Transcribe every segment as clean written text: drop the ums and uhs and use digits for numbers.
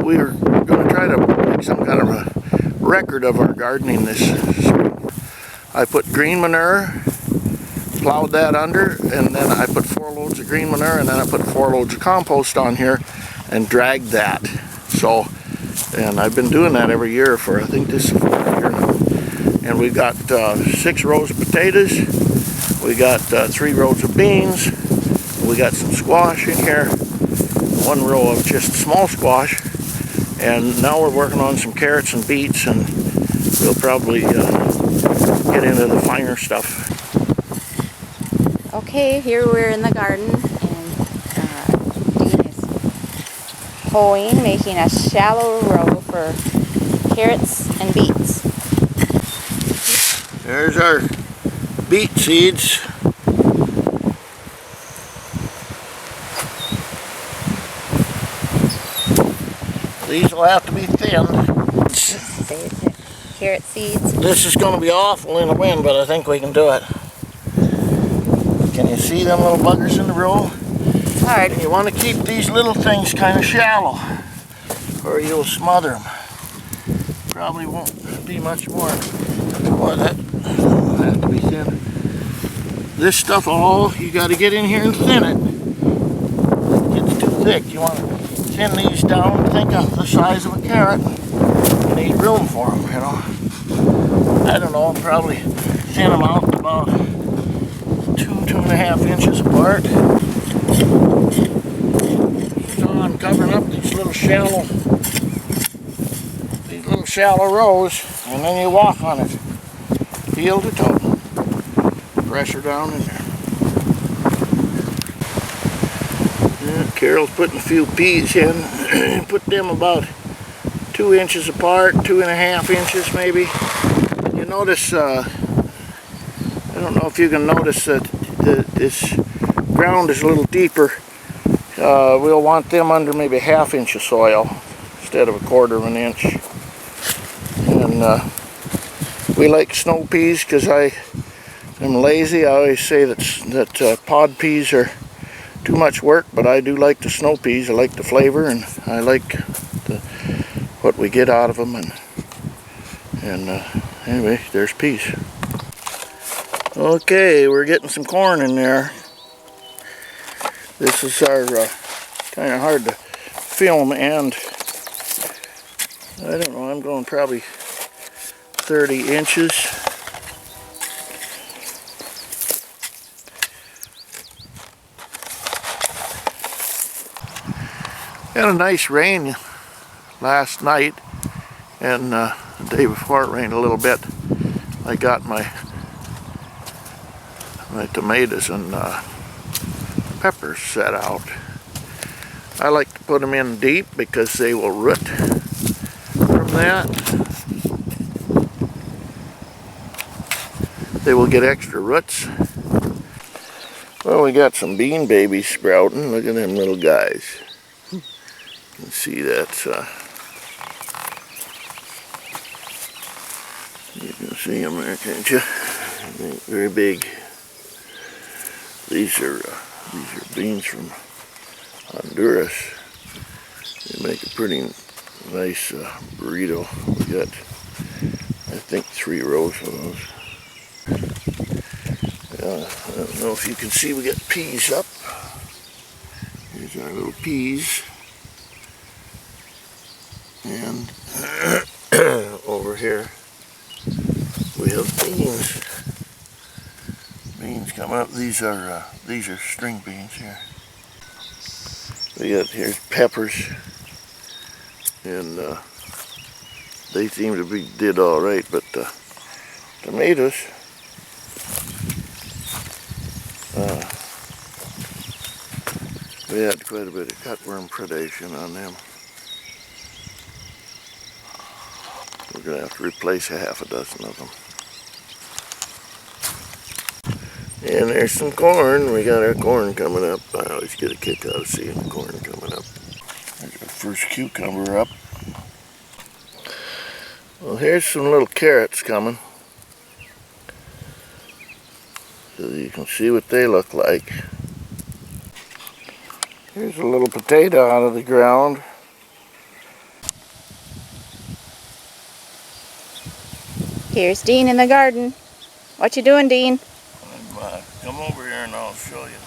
we're going to try to make some kind of a record of our gardening this spring. I put green manure, plowed that under, and then I put 4 loads of green manure, and then I put 4 loads of compost on here and dragged that. So, and I've been doing that every year for, I think this is the 4th year now. And we've got 6 rows of potatoes, we got 3 rows of beans, we got some squash in here, 1 row of just small squash, and now we're working on some carrots and beets, and we'll probably get into the finer stuff. Okay, here we're in the garden, and Dean is hoeing, making a shallow row for carrots and beets. There's our beet seeds. These will have to be thinned. There's the carrot seeds. This is going to be awful in the wind, but I think we can do it. Can you see them little buggers in the row? It's hard. You want to keep these little things kind of shallow, or you'll smother them. Probably won't be much more. Boy, that will have to be thin. This stuff all, you got to get in here and thin it. It's too thick. You want to thin these down. Think of the size of a carrot. You need room for them, you know. I don't know, probably thin them out about 2.5 inches apart. So I'm covering up these little shallow rows, and then you walk on it, heel to toe. Pressure down in there. Carol's putting a few peas in. Put them about 2 inches apart, 2.5 inches maybe. You notice, I don't know if you can notice that this ground is a little deeper. We'll want them under maybe 1/2 inch of soil instead of 1/4 inch. And we like snow peas because I am lazy. I always say that pod peas are too much work, but I do like the snow peas. I like the flavor, and I like what we get out of them. And anyway, there's peas. Okay, we're getting some corn in there. This is our kind of hard to film, and I don't know, I'm going probably 30 inches. Had a nice rain last night, and the day before it rained a little bit. I got my tomatoes and peppers set out. I like to put them in deep because they will root from that. They will get extra roots. Well, we got some bean babies sprouting. Look at them little guys. You can see that. You can see them there, can't you? Very big. These are beans from Honduras. They make a pretty nice burrito. We got, I think, 3 rows of those. I don't know if you can see, we got peas up. Here's our little peas. And over here we have beans. Beans come up. These are string beans here. We got here's peppers, and they seem to be did all right, but tomatoes. We had quite a bit of cutworm predation on them. We're going to have to replace 6 of them. And there's some corn. We got our corn coming up. I always get a kick out of seeing the corn coming up. There's our first cucumber up. Well, here's some little carrots coming. So you can see what they look like. Here's a little potato out of the ground. Here's Dean in the garden. What you doing, Dean? Come over here and I'll show you.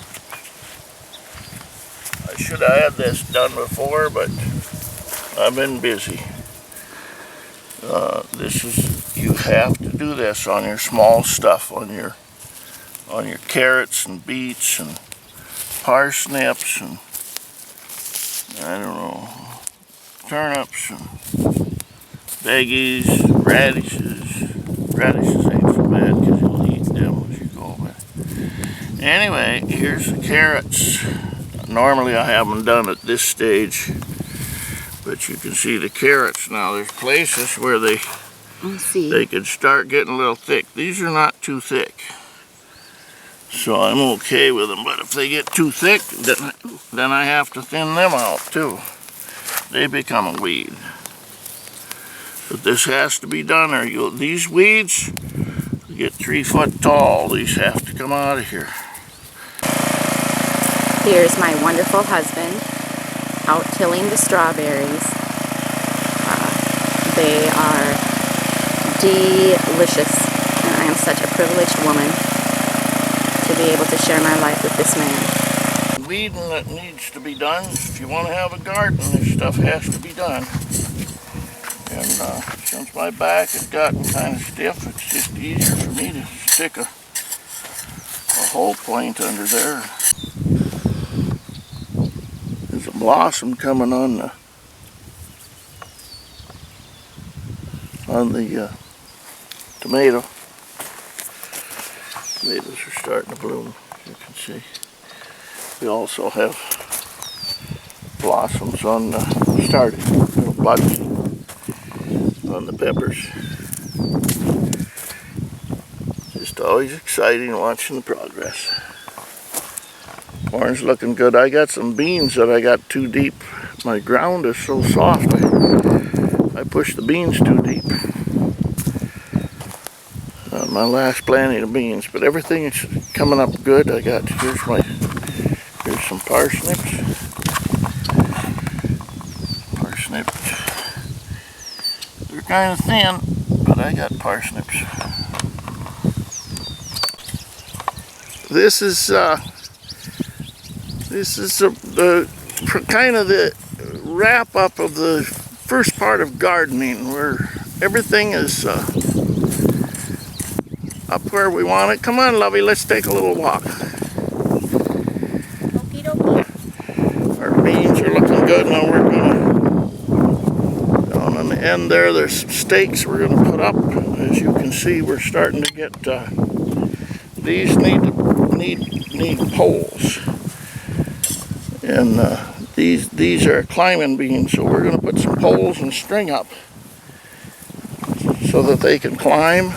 I should have had this done before, but I've been busy. You have to do this on your small stuff, on your carrots and beets and parsnips and I don't know, turnips and veggies, radishes. Radishes ain't so bad because you'll eat them as you go. But anyway, here's the carrots. Normally I have them done at this stage, but you can see the carrots now. There's places where they could start getting a little thick. These are not too thick, so I'm okay with them. But if they get too thick, then I have to thin them out too. They become a weed. But this has to be done, or these weeds get 3 foot tall. These have to come out of here. Here's my wonderful husband out tilling the strawberries. They are delicious, and I am such a privileged woman to be able to share my life with this man. Weeding that needs to be done. If you want to have a garden, this stuff has to be done. And since my back has gotten kind of stiff, it's just easier for me to stick a whole plant under there. There's a blossom coming on the tomato. Tomatoes are starting to bloom, as you can see. We also have blossoms on starting, little buds on the peppers. Just always exciting watching the progress. Corn's looking good. I got some beans that I got too deep. My ground is so soft. I pushed the beans too deep. My last planting of beans, but everything is coming up good. Here's some parsnips. They're kind of thin, but I got parsnips. This is the kind of the wrap up of the first part of gardening, where everything is up where we want it. Come on, lovey, let's take a little walk. Okie dokie. Our beans are looking good. Now we're gonna, down on the end there's some stakes we're gonna put up. As you can see, we're starting to get, these need poles. And these are climbing beans, so we're gonna put some poles and string up so that they can climb.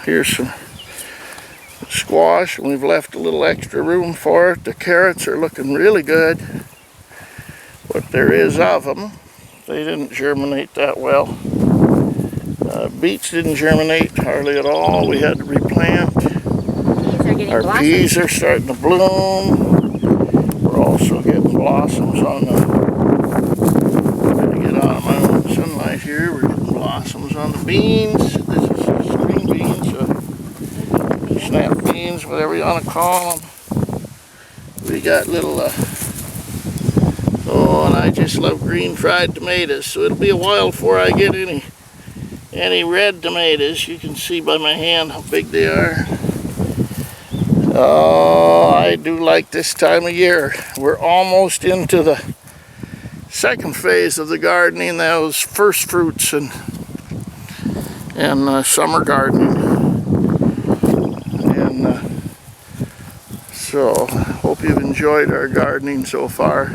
Here's some squash, and we've left a little extra room for it. The carrots are looking really good. What there is of them, they didn't germinate that well. Beets didn't germinate hardly at all. We had to replant. Our peas are starting to bloom. We're also getting blossoms on the, I'm going to get out of my own sunlight here. We're getting blossoms on the beans. This is green beans, snap beans, whatever you want to call them. We got little, oh, and I just love green fried tomatoes, so it'll be a while before I get any red tomatoes. You can see by my hand how big they are. Oh, I do like this time of year. We're almost into the second phase of the gardening. That was first fruits and summer gardening. And so, hope you've enjoyed our gardening so far.